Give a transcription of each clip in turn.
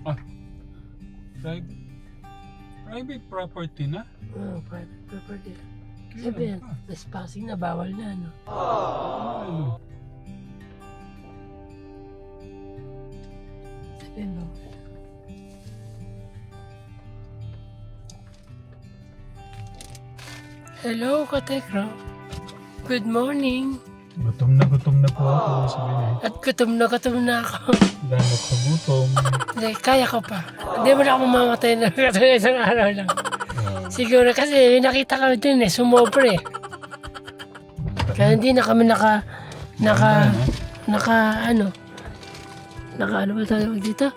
Ah, private property na? Oo, private property. Kaya Siyempre, pa. trespassing na, bawal na, no? Ano? Siyempre, no? Hello, Katekra. Good morning. Gutom na po ako, sabi niya. At gutom na ako. Lalo ka gutom. Hindi, kaya ko pa. Hindi mo na ako mamamatay na katulad isang araw lang. Siguro kasi nakita kami din sumobra eh. Kaya hindi na kami naka ano ba tawag dito?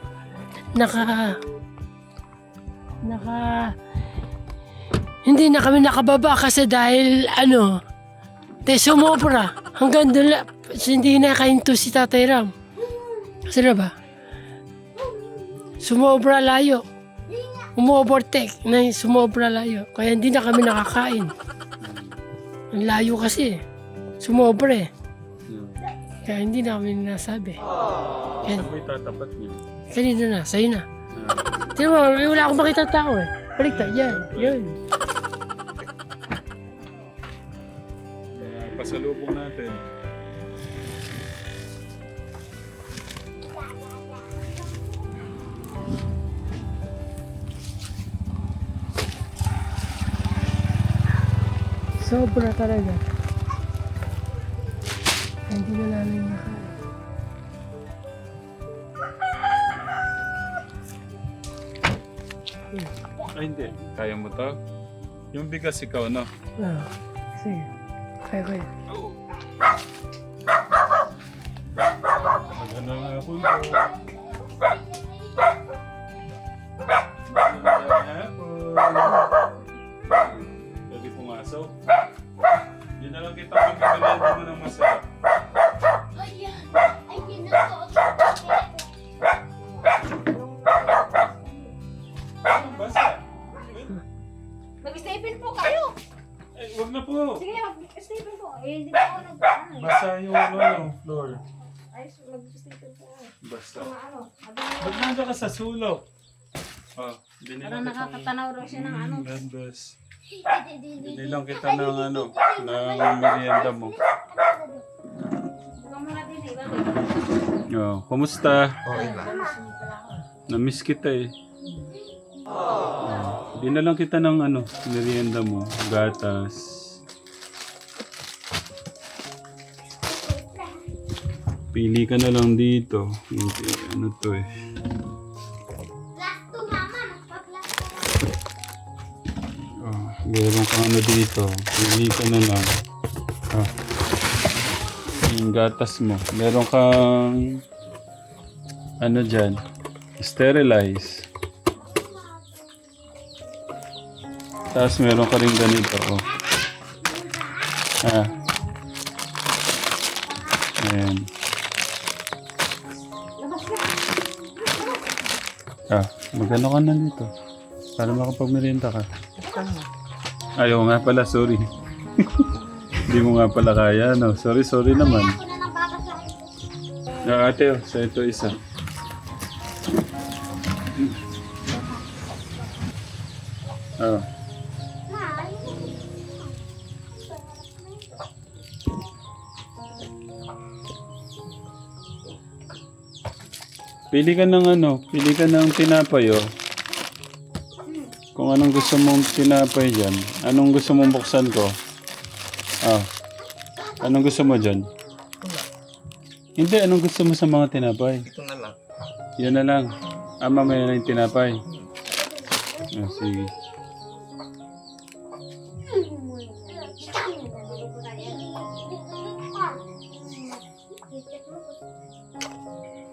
Hindi na kami nakababa kasi dahil sumobra. Hanggang doon lang, hindi na kahinto si Tatay Ram. Kasi na ba? Sumobra layo. Umu-overtake na sumobra layo. Kaya hindi na kami nakakain. Ang layo kasi. Sumobra eh. Kaya hindi na kami nasabi. Kaya, Saan mo itatapat niyo? kanina na, sa'yo na. Tignan mo, wala akong makita tao eh. Baliktad, yan, yun. Pasalubong natin. Sobra talaga. Hindi na namin nakain. Ay, hindi. Kaya mo to? Yung bigas ikaw, no? Sige. Kaya ko yan. Magandang hapon po. Pwede pumasok. Hindi na lang kita pagkakalenda mo ng masarap. Anong basa? Mag-staples po kayo. Eh, wag na po. Sige, mag-staples po. Eh, hindi pa ako nag-ano eh. Basa yung floor. Ay, mag-staples po ako. Basta. Ano, Ba't nandiyan ka sa sulok? Oh, binili parang nakakatanaw raw siya ng ano. God bless. Binilang kita ng ng merienda mo. Huwag mo natin eh, bakit? Oh, kumusta? Okay ba? Na-miss kita eh. Binalang kita ng merienda mo, gatas. Pili ka na lang dito. Hindi, ano to eh. Oh, meron kang dito. Pili ka na lang. Ah. Yung gatas mo. Meron kang dyan. Sterilize. Tapos meron ka rin ganito. Oh. Ayan. Magano ka na dito. Para makapagmerienda ka. Ayaw nga pala, sorry. Hindi mo nga pala kaya, no? Sorry naman. Ate, sa ito isa. Pili ka ng tinapay, oh. Kung anong gusto mong tinapay dyan. Anong gusto mong buksan ko? Anong gusto mo dyan? Hindi, anong gusto mo sa mga tinapay? Ito na lang. Yan na lang. Mamaya na yung tinapay. Sige.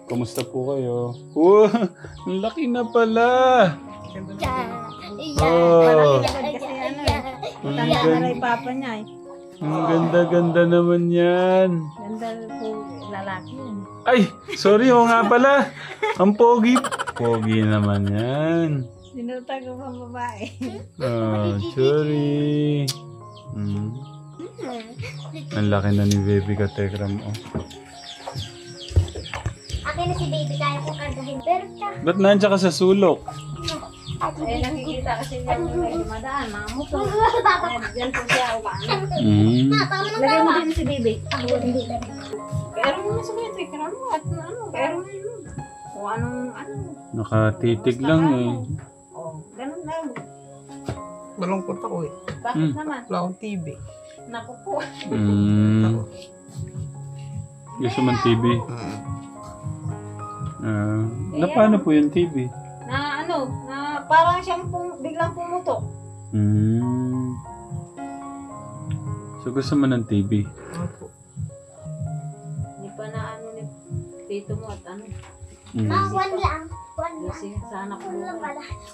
Kumusta po kayo? Ang laki na pala! Oh, Kasi ano eh. Tanda na rin papa niya eh. ang ganda-ganda naman yan. Ganda po lalaki yun. Ay, sorry nga pala. Ang pogi. Pogi naman yan. Sinutag ko pang babae. Sorry. Ang laki na ni baby Katekram. Akin na si baby, kaya ko kargahin. Pero Ba't nandiyan ka sa sulok? Eh, nakikita kasi niya yung may dumadaan, mga motor. Diyan po siya umaano. Lagay mo din si Bibi. Pero mo sa mga tikra mo at ano, pero kung anong ano. Nakatitig lang eh. Oh, ganun lang. Malungkot ako eh. Bakit naman? Wala akong TV. Naku po. Gusto man TV? Na paano po yung TV? Na ano, na parang siyang biglang pumutok. So gusto mo ng TV? Opo. Hindi pa na ano ni tito mo at ano. One lang. Kasi sa anak ko.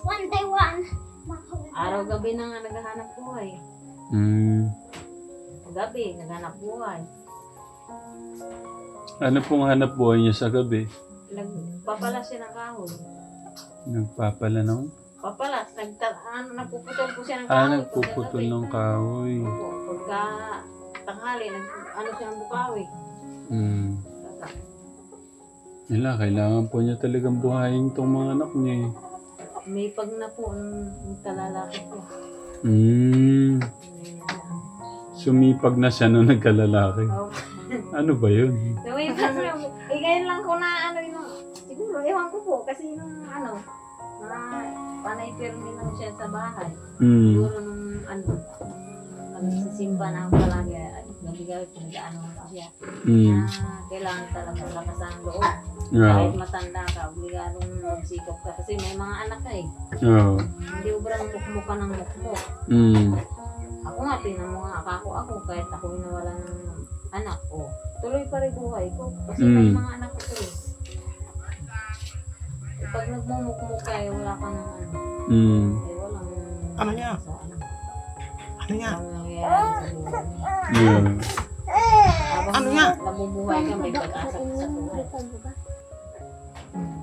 One day one. Araw-gabi na nga naghahanap buhay. Gabi, naghanap buhay. Ano pong hanap buhay niya sa gabi? Nagpapala siya ng kahoy. Nagpapala ng? Papalas, nagpuputol po siya ng kahoy. Nagpuputol ng kahoy. Opo, pagka tanghali, ano siya ng bukawi. Nila, kailangan po niya talagang buhayin tong mga anak niya eh. May pag na po, ang talalaki po. Sumipag na siya nung nagkalalaki. Oh. Ano ba yun? May pag na, ngayon lang ko na ano yun, siguro, ewan ko po, kasi nung ano, na panay pirmi lang siya sa bahay. Siguro nung ano, nagsisimba na ako palagi, gabi-gabi pinag-ano ko siya. Kailangan talaga lakas ang loob. Kahit matanda ka, obligadong magsikap ka. Kasi may mga anak ka eh. Hindi obrang mukmuka ng mukmuk. Ako nga, tinan mo nga, ako kahit ako nawala ng anak ko. Tuloy pa rin buhay ko. Kasi may mga anak ko eh. Pag nagmumukmuk ka eh, wala ka ng ano. Eh, walang... Ano niya? Ano niya? Walang nangyayari sa buhay. Habang Ano nga? nabubuhay ka, may pag-asa ka sa buhay.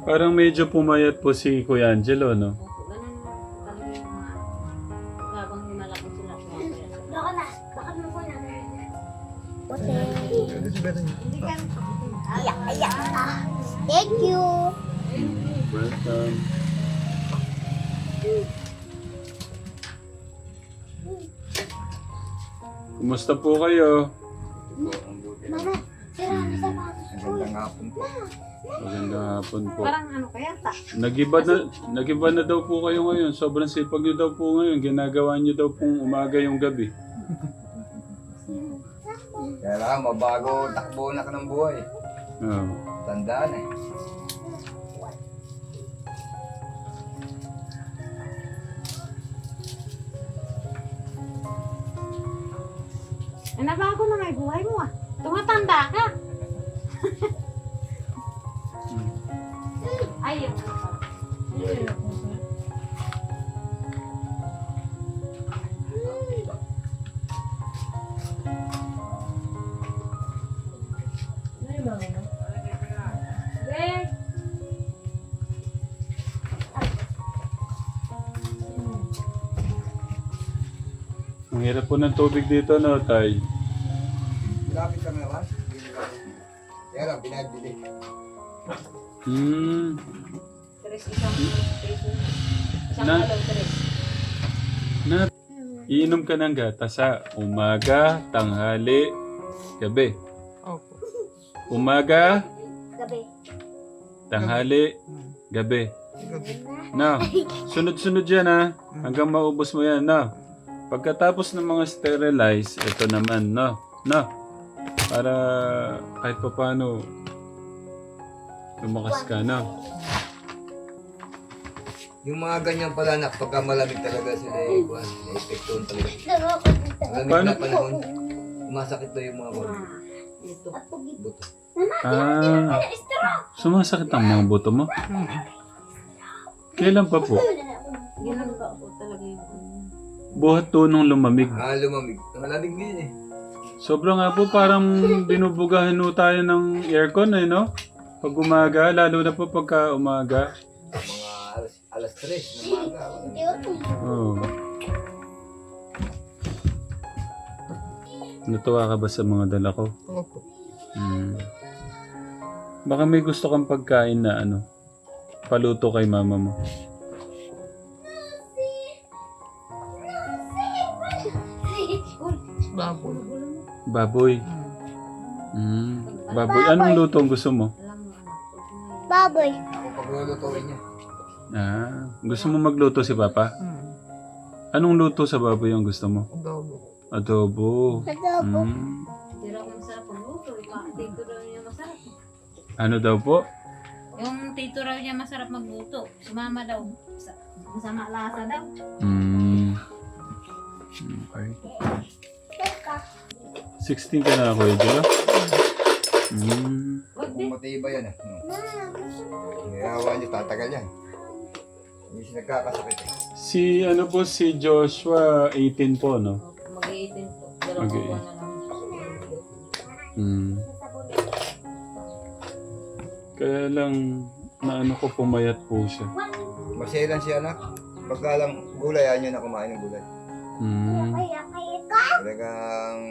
Parang medyo pumayat po si Kuya Angelo, no? Ganun talaga yung mga habang lumalaki sila pumapayat. Baka na. Baka mo ko na. Hindi ka Thank you. Welcome. Kumusta po kayo? Mama, sira ang sapatos ko. Magandang hapon po. parang ano kaya ta. Nag-iba na daw po kayo ngayon. Sobrang sipag niyo daw po ngayon. Ginagawa niyo daw pong umaga yung gabi. Kaya lang, mabago takbo na ka ng buhay. Oo. Tandaan eh. Eh, nabago na may buhay mo ah. Tumatanda ka. Ayun. Bek. Ang hirap po ng tubig dito, no, Tay? Lapit kami naman. Kaya lang, pinagbili. Tres isang peso. Isang Na- galon, tres. Iinom ka ng gatas sa umaga, tanghali, gabi. Opo. Umaga, Gabi. tanghali, gabi. Gabi. No, sunod-sunod yan ha. Hanggang maubos mo yan, no. Pagkatapos ng mga sterilize, ito naman, no. No. Para kahit pa paano, lumakas ka, no. Yung mga ganyan pala na pagka malamig talaga sila eh. Na-epektuhan talaga. Malamig Paano? na panahon. Masakit na yung mga buto. Ito. Buto. Sumasakit ang mga buto mo? Kailan pa po? Ganun ba po talaga yung Buhat to nung lumamig. Lumamig. Malamig din eh. Sobra nga po, parang binubugahan ho tayo ng aircon eh, no? Pag umaga, lalo na po pagka umaga. Mga alas 3 ng umaga. Oh. Natuwa ka ba sa mga dala ko? Opo. Baka may gusto kang pagkain na ano, paluto kay mama mo? Baboy. Baboy. Baboy. Anong luto ang gusto mo? Alam mo, anak. Baboy. Ako paglulutuin niya. Gusto mo magluto si Papa? Anong luto sa baboy ang gusto mo? Adobo. Adobo. Adobo. Hindi raw ako masarap magluto. Tito raw niya masarap. Ano daw po? Yung tito raw niya masarap magluto. Si mama daw. Masama lasa daw. Okay. 16 ka na, Kuya Jilo? Wag Kung din. matibay yan Ngayawa niyo, tatagal yan. Hindi siya nagkakasakit Si si Joshua 18 po, no? Mag-iitin po. Dalawang Mag-i- buwan na lang. Kaya lang, naano ko pumayat po siya. Maselan siya anak. Pagka lang gulay, ayaw niya na kumain ng gulay. Talagang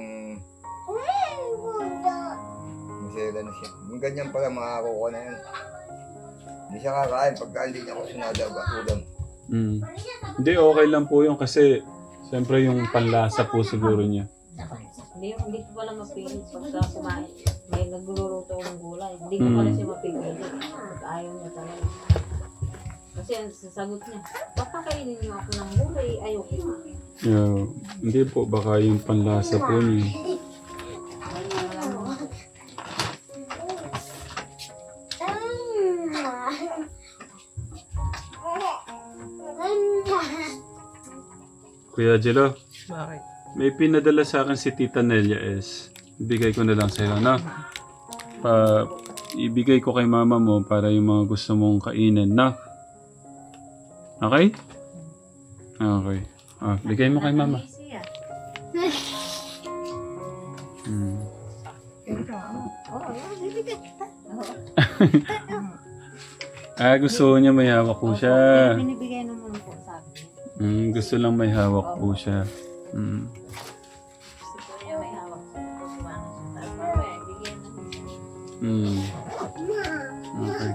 maselan na siya. Yung ganyan pala makakuha na yan. Hindi siya kakain pagka hindi niya ako sinada ulam. Hindi, okay lang po yun kasi siyempre yung panlasa po siguro niya. Hindi ko pala mapilit pagka kumain. May nagluluto ng gulay. Hindi ko pala siya mapipilit. Pag ayaw niya talaga. Kasi ang sasagot niya, papakainin niyo ako ng gulay, ayoko na. Yeah, hindi po, baka yung panlasa po niya. Kuya Jelo, Bakit? may pinadala sa akin si Tita Nelia S. Ibigay ko na lang sa'yo, no? Ibigay ko kay mama mo para yung mga gusto mong kainin, no? Okay? Okay. Bigay mo kay mama. Easy ah. Oo, yan, bibigay. Gusto niya may hawak po siya. Binibigay naman po sa akin. Gusto lang may hawak po siya. Gusto po niya may hawak. Kusuwanan siya. Tapos mamaya, bigyan naman. Okay.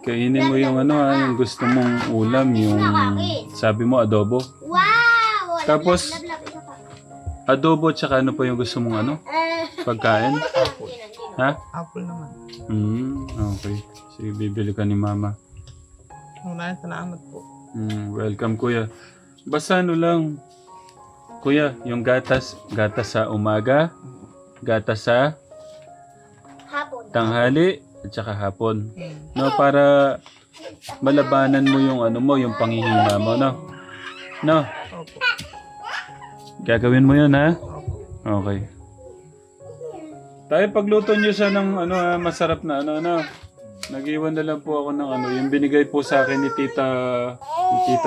Kainin mo yung yung gusto mong ulam, yung sabi mo adobo. Wow! Tapos, adobo tsaka ano pa yung gusto mong pagkain? Ha? Apple naman. Okay. Sige, bibili ka ni mama. Maraming salamat po. Welcome, kuya. Basta lang. Kuya, yung gatas sa umaga, gatas sa Hapon. tanghali, at saka hapon. No, para malabanan mo yung yung panghihina mo, no? No? Opo. Gagawin mo yun, ha? Opo. Okay. Tayo pagluto niyo siya ng masarap na Nag-iwan na lang po ako ng yung binigay po sa akin ni Tita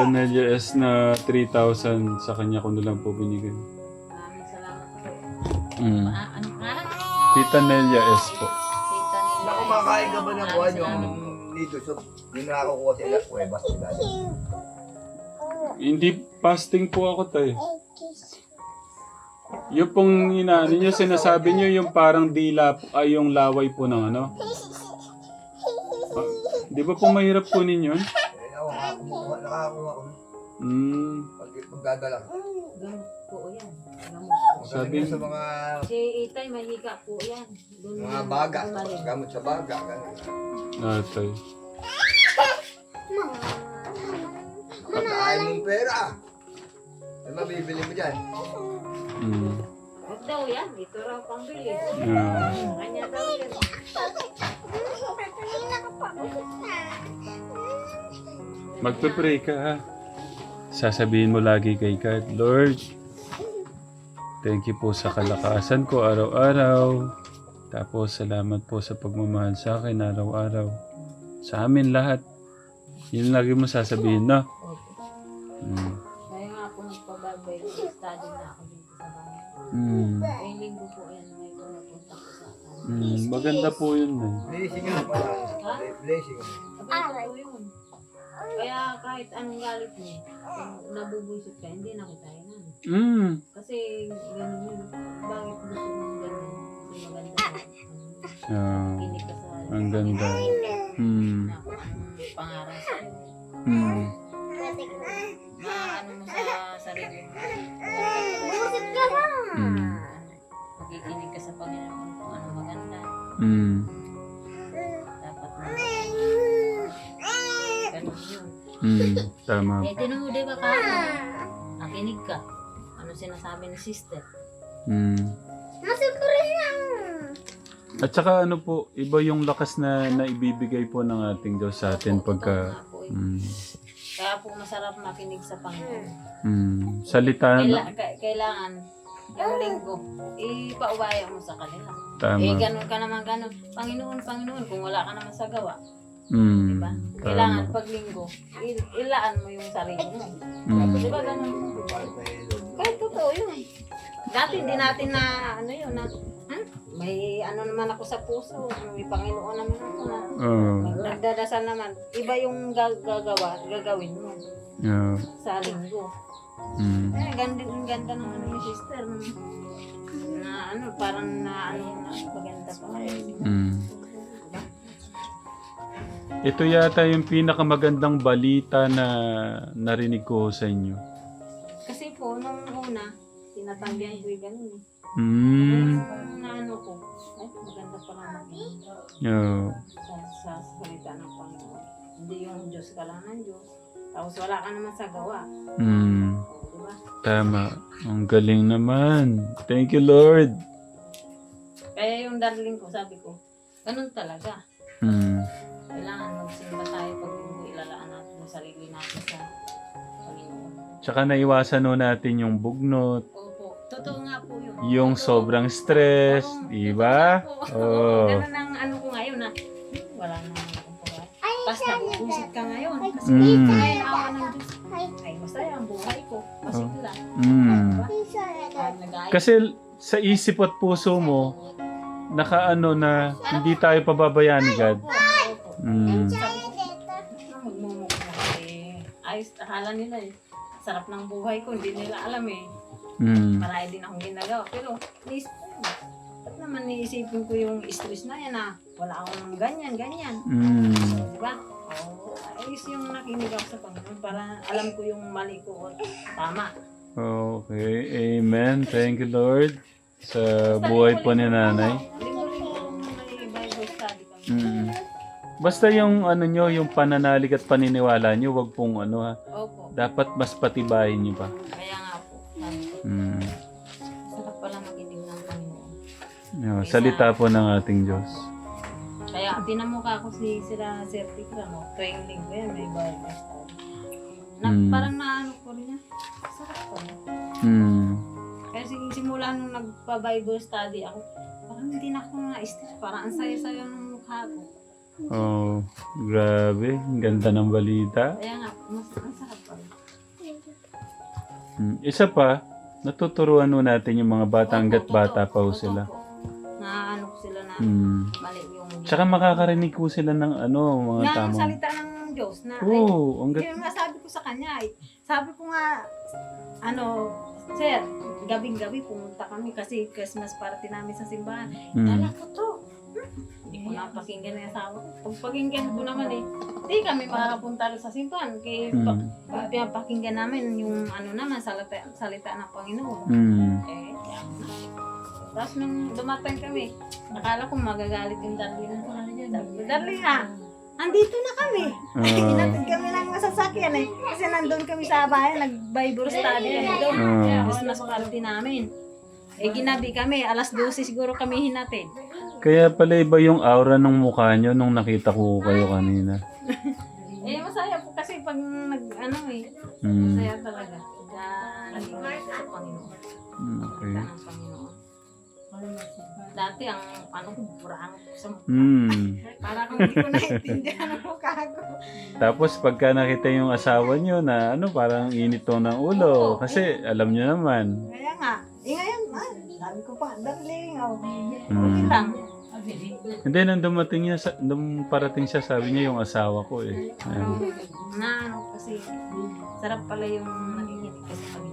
Nelia S na 3,000 sa kanya ko na lang po binigay. Maraming salamat po. Ano ka? Tita Nelia S po. Tita nila. Kumakain ka ba ng kuhan yung dito? So, hindi na nakukuha sila. Kuwebas sila. Hindi fasting po ako tayo. Yung pong niyo, sinasabi niyo yung parang dila ay yung laway po ng Di ba po mahirap kunin yun? Ako, nakakuha ko. Pagdadala. Gamot po yan. Gamot. Sabi Sa mga Si Itay, may hika po yan. Doon mga baga. Gamot sa baga. Ganun. Natay. Pagkain mong pera. Ano mabibili mo dyan? Huwag daw yan. Ito raw pambili. Yeah. Kanya daw yan. Magpe-pray ka, ha? Sasabihin mo lagi kay God, Lord, thank you po sa kalakasan ko araw-araw. Tapos salamat po sa pagmamahal sa akin araw-araw. Sa amin lahat. Yun lagi mo sasabihin, no? Kaya nga po nagpababay. Study na ako dito sa bahay. Kaya linggo po yan. May punapunta ko sa akin. Maganda po yun, eh. Blessing nga pala. Blessing. Sabi ko po yun. Kaya kahit anong galit mo, kung nabubuisit ka, hindi na kita inan. Kasi gano'n yun. Bakit gusto mong ganyan? Hindi maganda. Kinig ka sa Ang ganda. Hmm. pangarap sa Hmm. maano mo sa sarili mo. Busit ka ba? Hmm. Makikinig ka sa Panginoon kung ano maganda. Hmm. Dapat mo. Ganun yun. Hmm. Tama. Eh, tinan mo, di ba ka? Nakinig ka. Ano sinasabi ni sister? Hmm. Masukuri lang. At saka ano po, iba yung lakas na naibibigay po ng ating Diyos sa atin Totoo pagka... nga po eh. Hmm. Kaya po masarap makinig sa Panginoon. Hmm. Salita na. Kailangan yung linggo, ipaubaya mo sa kanila. Tama. Ganun ka naman, ganun. Panginoon, Panginoon, kung wala ka naman sa gawa. Hmm. Diba? Tama. Kailangan pag linggo, ilaan mo yung sarili mo. Hmm. Diba ganun? Kahit totoo yun. Dati hindi natin na, ano yun, na, may ano naman ako sa puso, may Panginoon naman ako na. Oh. Nagdadasal naman. Iba yung gagawin mo Yeah. sa linggo. Hmm. Ang ganda ng ano ni sister. Na ano, parang na ano na maganda pa. Hmm. Ito yata yung pinakamagandang balita na narinig ko sa inyo. Kasi po, nung una, tinatanggihan ko yung ganun eh. Hmm. Na ano ko, ay maganda pala natin Yeah. sa salita ng Panginoon. Hindi yung Diyos ka lang ng Diyos. Tapos wala ka naman sa gawa. Hmm. O, diba? Tama. Ang galing naman. Thank you, Lord. Kaya yung darling ko, sabi ko, ganun talaga. Hmm. Kailangan magsimba tayo pag ilalaan natin yung sarili natin sa Panginoon. Tsaka naiwasan ho natin yung bugnot, Opo, totoo nga po yun. yung sobrang stress, di ba? Oh. Ganun ang ano ko ngayon na, wala na akong pagkain. Basta busit ka ngayon. Kasi Mm. ngayon awa ng Diyos. Ay, masaya ang buhay ko. Masigla. Mm. Diba? Ay, nag-aayos. Kasi sa isip at puso mo, nakaano na hindi tayo pababayaan ni God. Opo, opo. Mm. Sabi ko, magmumukha eh. Ayos, akala nila eh. Sarap ng buhay ko, hindi nila alam eh. Mm. Marami din akong ginagawa. Pero, naisip ko, ba't naman niisipin ko yung stress na yan ah. Wala akong ganyan. Mm. Diba? Oh, ayos yung nakinig ako sa Panginoon para alam ko yung mali ko. Tama. Okay. Amen. Thank you, Lord. Sa buhay po ni nanay. Linggo-linggo may Bible study kami. Mm. Basta yung ano nyo, yung pananalig at paniniwala nyo, wag pong ano ha. Opo. Dapat mas patibayin nyo pa. Kaya nga po. Sabi ko, Mm. sarap pala makinig ng Panginoon. Yung salita po ng ating Diyos. Kaya tinamukha ko sila Sir Tikra, no? Tuwing linggo yan, may Bible study. Parang naano ko rin yan. Sarap ko. Mm. Kaya simula nung nagpa-Bible study ako, parang hindi na ako na-stress. Parang ang saya-saya ng mukha ko. Oh, grabe. Ang ganda ng balita. Kaya nga, ang sarap pa rin. Isa pa, natuturuan ho natin yung mga bata hanggat Opo, bata pa ho totoo. sila. Na ano ko sila na mali yung... Tsaka makakarinig ko sila ng ano, mga na tamang... salita ng Diyos na... Oo, hanggat... Yun nga sabi ko sa kanya eh. Sabi ko nga, Sir, gabing-gabi pumunta kami kasi Christmas party namin sa simbahan. Dala ko to. Hindi ko napakinggan na yung asawa ko. Pag pakinggan ko naman eh, hindi kami makakapunta rin sa simbahan. Kaya pinapakinggan namin yung salita ng Panginoon. Eh, yan na. Tapos nung dumating kami, nakala ko magagalit yung darling ko. Sabi ko, darling andito na kami. Inatid kami ng masasakyan eh. Kasi nandun kami sa bayan, nag-Bible study kami doon. Christmas party namin. Eh ginabi kami, alas 12 siguro kami hinatid. Kaya pala iba yung aura ng mukha nyo nung nakita ko kayo kanina. Eh masaya po kasi pag masaya talaga. Naging sa Panginoon. Okay. Ng Panginoon. Dati ang burang sa mukha. Para kung hindi ko naintindihan ang mukha ko. Tapos pagka nakita yung asawa nyo na parang init to ng ulo. Kasi alam nyo naman. Kaya nga. Ngayon, sabi ko pa, darling. Okay lang. Hindi, nung parating siya, sabi niya yung asawa ko eh. Ayan. Kasi sarap pala yung nakikinig kasi kami.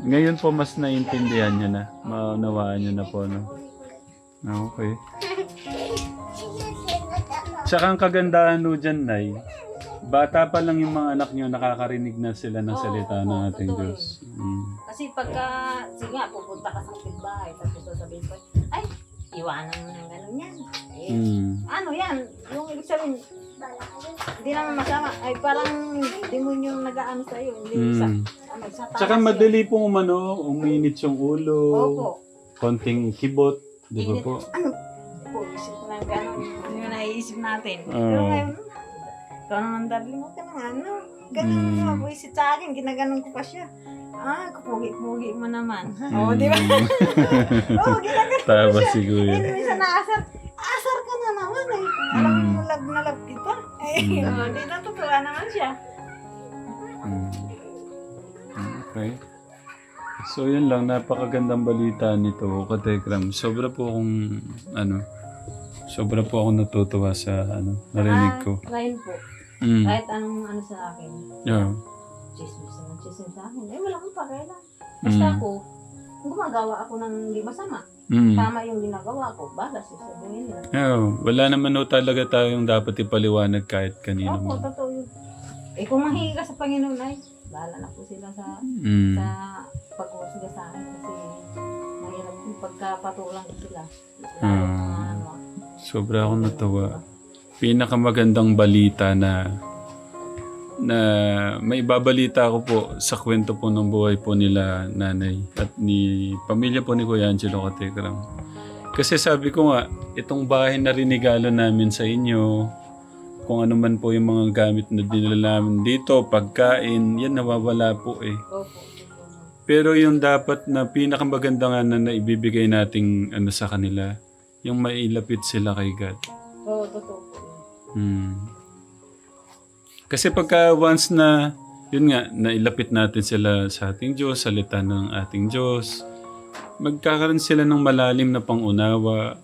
Ngayon po mas naiintindihan niya na. Maunawaan niya na po, no? Okay. Tsaka ang kagandahan no dyan, Nay, bata pa lang yung mga anak nyo, nakakarinig na sila ng salita ng ating totoo Diyos. Mm. Kasi pagka, sige nga, pupunta ka sa kapitbahay, tapos sasabihin ko, ay, iwanan mo ng gano'n yan. Eh, ano yan? Yung ibig sabihin, hindi naman masama. Ay, parang demonyong nag-aano sa'yo. Hindi sa, sa taas Tsaka yun. madali pong uminit yung ulo, Opo. konting kibot, di ba Init. po? Ano? Po, isip na gano'n. Yun yung naiisip natin. Oo. Pero ngayon, ikaw naman, darling, huwag ka nang ano. Ganun mo mabuisit sa akin. Ginaganon ko pa siya. Ah, kapugi-pugi mo naman. Oo, di ba? Oo, ginaganon ko Tama siya. siguro. Eh, minsan naasar. Asar ka na naman eh. Alam mo, love na love kita. Eh, di natutuwa naman siya. Okay. So yun lang, napakagandang balita nito, Katekram. Sobra po akong natutuwa sa narinig ko. Ngayon po, Mm. kahit anong ano sa akin, Yeah. chismis sa akin. Eh, wala akong pakialam. Basta ako, gumagawa ako ng hindi masama. Mm. Tama yung ginagawa ko, balas sasabihin nila. Yeah. Wala naman talaga tayong dapat ipaliwanag kahit kanino Opo, man. totoo yun. Eh, kung mahingi ka sa Panginoon ay, bahala na po sila sa Mm. pag-uusga sa akin kasi mahirap yung pagkapatulang ko sila. Sobra akong natuwa. Pinakamagandang balita na may babalita ko po sa kwento po ng buhay po nila nanay at ni pamilya po ni Kuya Angelo Katekram. Kasi sabi ko nga, itong bahay na rinigalo namin sa inyo, kung ano man po yung mga gamit na dinala namin dito, pagkain, yan nawawala po eh. Opo. Pero yung dapat na pinakamaganda nga na naibibigay nating sa kanila, yung mailapit sila kay God. Oo, totoo po. Kasi pagka once na, yun nga, nailapit natin sila sa ating Diyos, salita ng ating Diyos, magkakaroon sila ng malalim na pangunawa.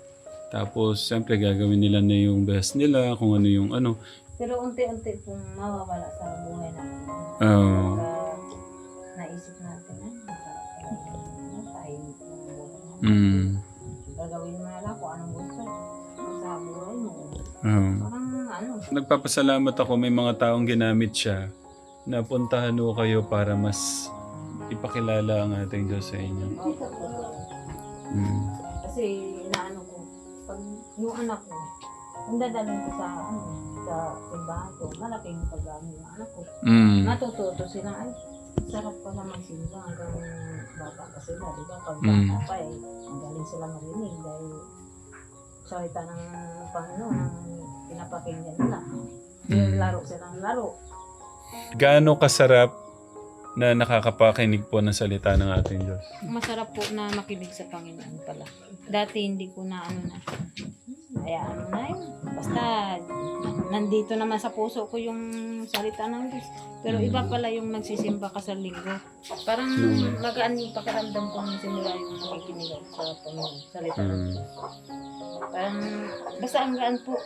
Tapos, siyempre, gagawin nila na yung best nila, kung ano yung ano. Pero unti-unti pong mawawala sa buhay natin. Oo. Naisip natin, tayo gagawin mo na lang kung anong gusto sa buhay mo. Parang Nagpapasalamat ako, may mga taong ginamit siya na puntahan ho kayo para mas ipakilala ang ating Diyos sa inyo. Kasi inaano ko, pag yung anak ko, kung dadalhin ko sa simbahan ko, malaking paggamit yung anak ko. Natututo sila, ay, sarap pala magsimba hanggang bata pa sila, di ba? Pag bata pa eh, magaling sila marinig dahil salita ng Panginoon ang pinapakinggan nila. Yung laro silang laro. Gaano kasarap na nakakapakinig po ng salita ng ating Diyos? Masarap po na makinig sa Panginoon pala. Dati hindi ko na hayaan mo na yun. Basta nandito naman sa puso ko yung salita ng Diyos. Pero iba pala yung magsisimba ka sa linggo. Parang magaan yung pakiramdam ko nung simula yung nakikinig ako sa Panginoon, salita ng Diyos. Parang basta ang gaan po.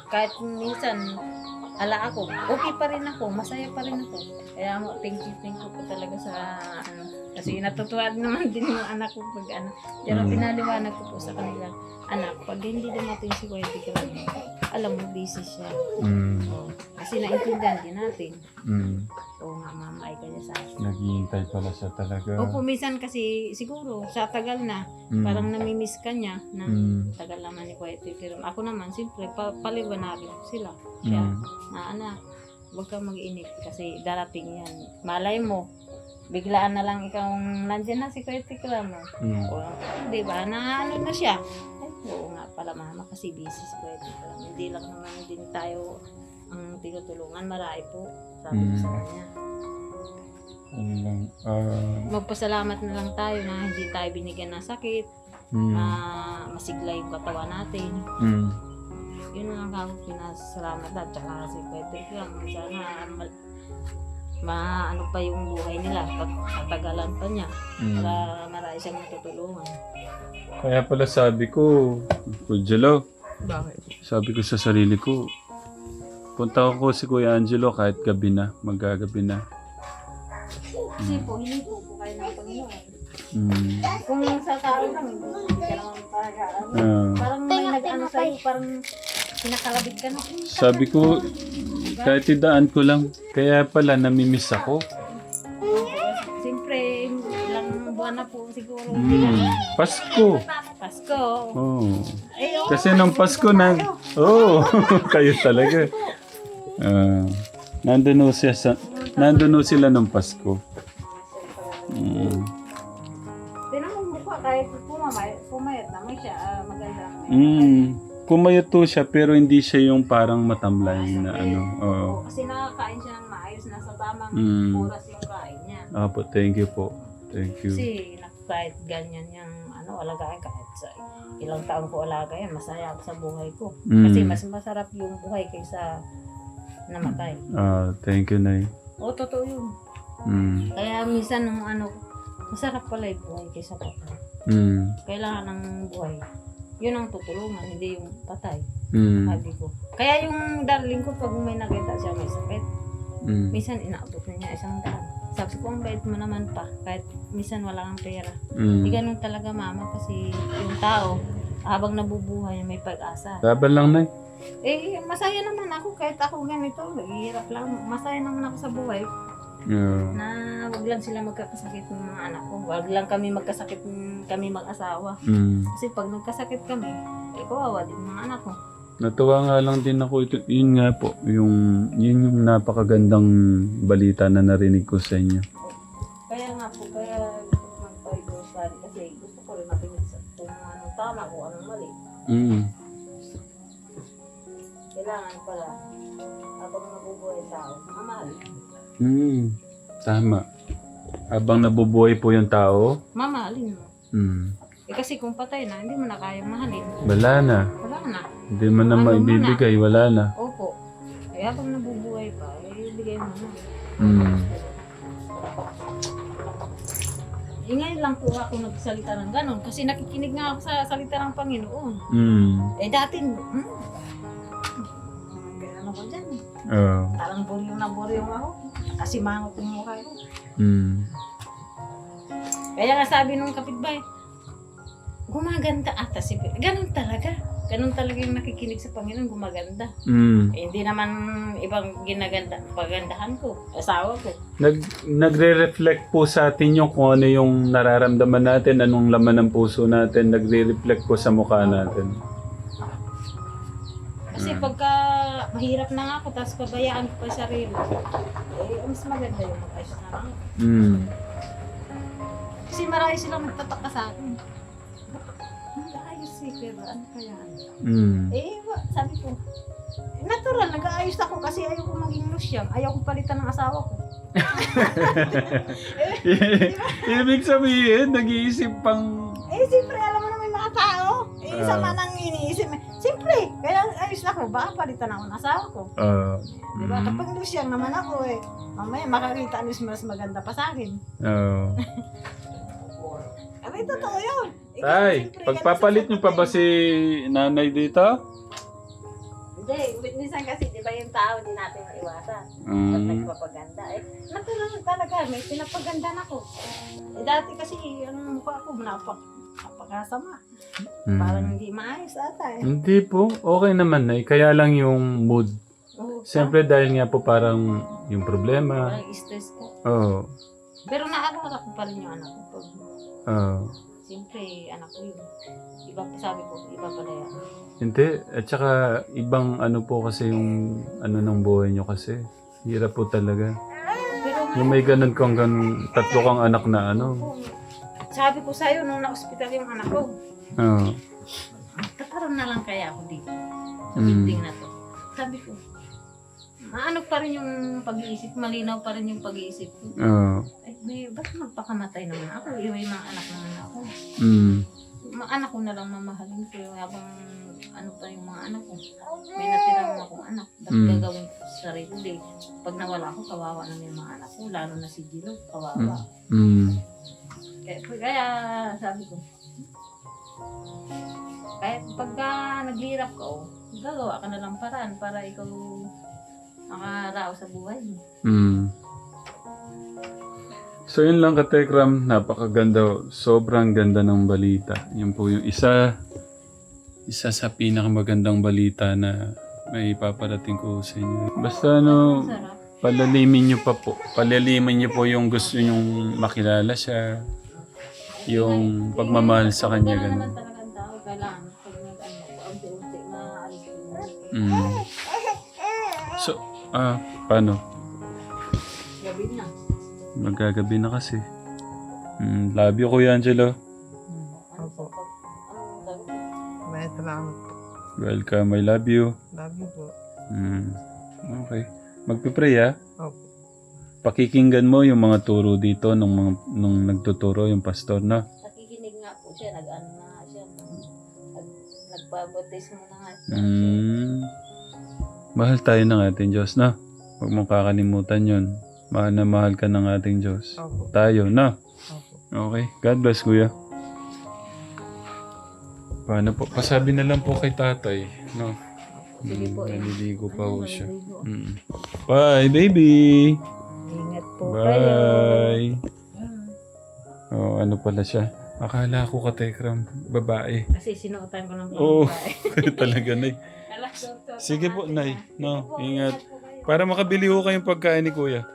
Kahit minsan ala ako, okay pa rin ako, masaya pa rin ako. Kaya thank you po talaga sa kasi natutuwa naman din yung anak ko pag pero pinaliwanag ko po sa kanila, anak, pag hindi din natin si Kuya Tikram, alam mo, busy siya. Kasi naintindihan din natin. Oo nga, mama, ay kanya sa akin. Naghihintay pala siya talaga. Opo, minsan kasi siguro sa tagal na, parang namimiss ka niya na tagal naman ni Kuya Tikram. Ako naman, siyempre, paliwanagin ko sila. Siya, na anak, huwag kang mag-inip kasi darating yan. Malay mo, biglaan na lang ikaw nandyan na si Kuya Tikram mo. O, di ba, na ano na siya. Ay, oo nga pala mama, kasi busy si Kuya Tikram. Hindi lang naman din tayo ang tinutulungan, marami po. Sabi ko sa kanya. Magpasalamat na lang tayo na hindi tayo binigyan ng sakit, masigla yung katawan natin. Yun lang ako pinasalamat at saka si Kuya Tikram. Sana maano pa yung buhay nila, tatagalan pa niya para marami siyang matutulungan. Kaya pala sabi ko, Angelo, Bakit? sabi ko sa sarili ko, punta ko si Kuya Angelo kahit gabi na, maggagabi na. Kasi po, hindi po kayo ng Panginoon. Kung sa tao lang, hindi ka naman talaga. Parang may nag-ano sa'yo, parang Pinakalabit ka na. Sabi ko, kahit idaan ko lang. Kaya pala, namimiss ako. Siyempre, ilang buwan na po siguro. Pasko. Pasko. Oh. Eh, oh, Kasi nung Pasko na... Oh, kayo talaga. Nandun ho sila nung Pasko. tinan mo mukha kahit pumayat naman siya. Maganda. Pumayat to siya pero hindi siya yung parang matamlay na ano. Oo. Oo, kasi nakakain siya ng maayos na sa tamang oras yung kain niya. Apo, thank you po. Thank you. Kasi kahit ganyan yung alagaan kahit sa ilang taon ko alagayan, masaya ako sa buhay ko. Kasi mas masarap yung buhay kaysa namatay. Thank you, Nay. Oo, totoo yun. Kaya minsan nung masarap pala yung buhay kaysa patay. Kailangan ng buhay. Yun ang tutulungan, hindi yung patay. Sabi ko. Kaya yung darling ko, pag may nakita siya may sakit, minsan inaabot na niya 100. Sabi ko, ang bait mo naman pa, kahit minsan wala kang pera. Ganun talaga mama, kasi yung tao, habang nabubuhay, may pag-asa. Laban lang, Nay. Eh, masaya naman ako, kahit ako ganito, hirap lang. Masaya naman ako sa buhay, na wag lang sila magkakasakit ng mga anak ko. Wag lang kami magkasakit kami mag-asawa. Kasi pag nagkasakit kami, kawawa din mga anak ko. Natuwa nga lang din ako ito. Yun nga po, yun yung napakagandang balita na narinig ko sa inyo. Kaya nga po, kaya gusto ko mag-grocery kasi gusto ko rin matingin sa kung anong tama, kung anong mali. Kailangan pala, habang nabubuhay tao, mamahal. Tama. Habang nabubuhay po yung tao, Mamahalin mo. Kasi kung patay na, hindi mo na kayang mahalin. wala na. Wala na. Hindi mo na Ano mo na? maibibigay, wala na. Opo. Kaya habang nabubuhay pa, ibigay mo na. Ngayon lang po ako nagsalita ng ganon kasi nakikinig nga ako sa salita ng Panginoon. Dati, kaya ano ko dyan eh. Parang buryong ako. Kasi mangot yung mukha ko. Kaya nga sabi nung kapitbahay, gumaganda ata si Bill. Ganon talaga. Ganon talaga yung nakikinig sa Panginoon, gumaganda. Hindi naman ibang pagandahan ko, asawa ko. Nagre-reflect po sa atin yung kung ano yung nararamdaman natin, anong laman ng puso natin, nagre-reflect po sa mukha natin. Kasi pagka mahirap na nga ako, tapos pabayaan ko pa yung sarili, mas maganda yung mag-ayos na lang. Kasi marami silang nagtataka sa akin. Nag-aayos si pero ano kaya? Sabi ko, natural, nag-aayos ako kasi ayaw ko maging lusyang, ayaw ko palitan ng asawa ko. Ibig sabihin, nag-iisip pang... Siyempre, alam mo na may mga tao. Isa man ang iniisip. Siyempre, kaya ayos na ako, baka palitan ako ng asawa ko. Diba? Kapag lusyang naman ako mamaya makakita mas maganda pa sa akin. Abay, totoo yun. Tay, pagpapalit niyo pa ba si nanay dito? Hindi, minsan kasi di ba yung tao di natin maiwasan. Pag nagpapaganda, natural talaga, may pinapaganda na ko. Dati kasi ang mukha ko napakasama. Parang hindi maayos ata Hindi po, okay naman Nay. Kaya lang yung mood. Siyempre dahil nga po parang yung problema. Parang stress ko. Pero naaalala ko pa rin yung anak ko. Siyempre, anak ko yun. Iba pa sabi ko, iba pala yan. Hindi, at saka ibang ano po kasi yung ano ng buhay nyo kasi. Hirap po talaga. Pero Yung may ganun kang tatlo kang anak na ano. sabi ko sa'yo, nung na-hospital yung anak ko, kakaroon na lang kaya ako dito. Sa building na to. Sabi ko, maano pa rin yung pag-iisip, malinaw pa rin yung pag-iisip ko. Ba't magpakamatay naman ako? Iwa yung mga anak naman ako. Anak ko na lang mamahalin ko habang ano pa yung mga anak ko. May natirang akong anak. Ba't gagawin ko sa sarili? Pag nawala ako, kawawa na yung mga anak ko. Lalo na si Gilo, kawawa. Kaya sabi ko, kahit pagka naghihirap ka, gagawa ka na lang paraan para ikaw makarao sa buhay mo. So yun lang Katekram, napakaganda, sobrang ganda ng balita. Yan po yung isa. isa sa pinakamagandang balita na may paparating ko sa inyo. Basta ano, palalimin niyo pa po. Palalimin niyo po yung gusto niyong makilala siya. Yung pagmamahal sa kanya, Ganun gano'n. naman talaga ang tao. Kailangan pag unti-unti maalis mo. So, paano? Gabi na. Magagabi na kasi. Love you, Kuya Angelo. Opo. Ano sabi? Maraming salamat po. Welcome, I love you. Love you po. Okay. Magpipray Opo. Pakikinggan mo yung mga turo dito nung nagtuturo yung pastor, no? Nakikinig nga po siya. Nag-ano na nga siya. Nagpabautismo na nga siya. Mahal tayo ng ating Diyos, no? Huwag mong kakalimutan yun. Mahal na mahal ka ng ating Diyos. Opo. Tayo, no? Opo. Okay. God bless, Kuya. Paano po? Pasabi na lang po kay tatay, no? Sige po. Naliligo pa ho siya. Naliligo. Bye, baby! Ingat po kayo. Bye! Oh, ano pala siya? Akala ko katekram, babae. Kasi sinuotan ko ng Oo, pangbabae. talaga, Nay. Sige po, Nay. No, ingat. Para makabili ko kayong pagkain ni Kuya.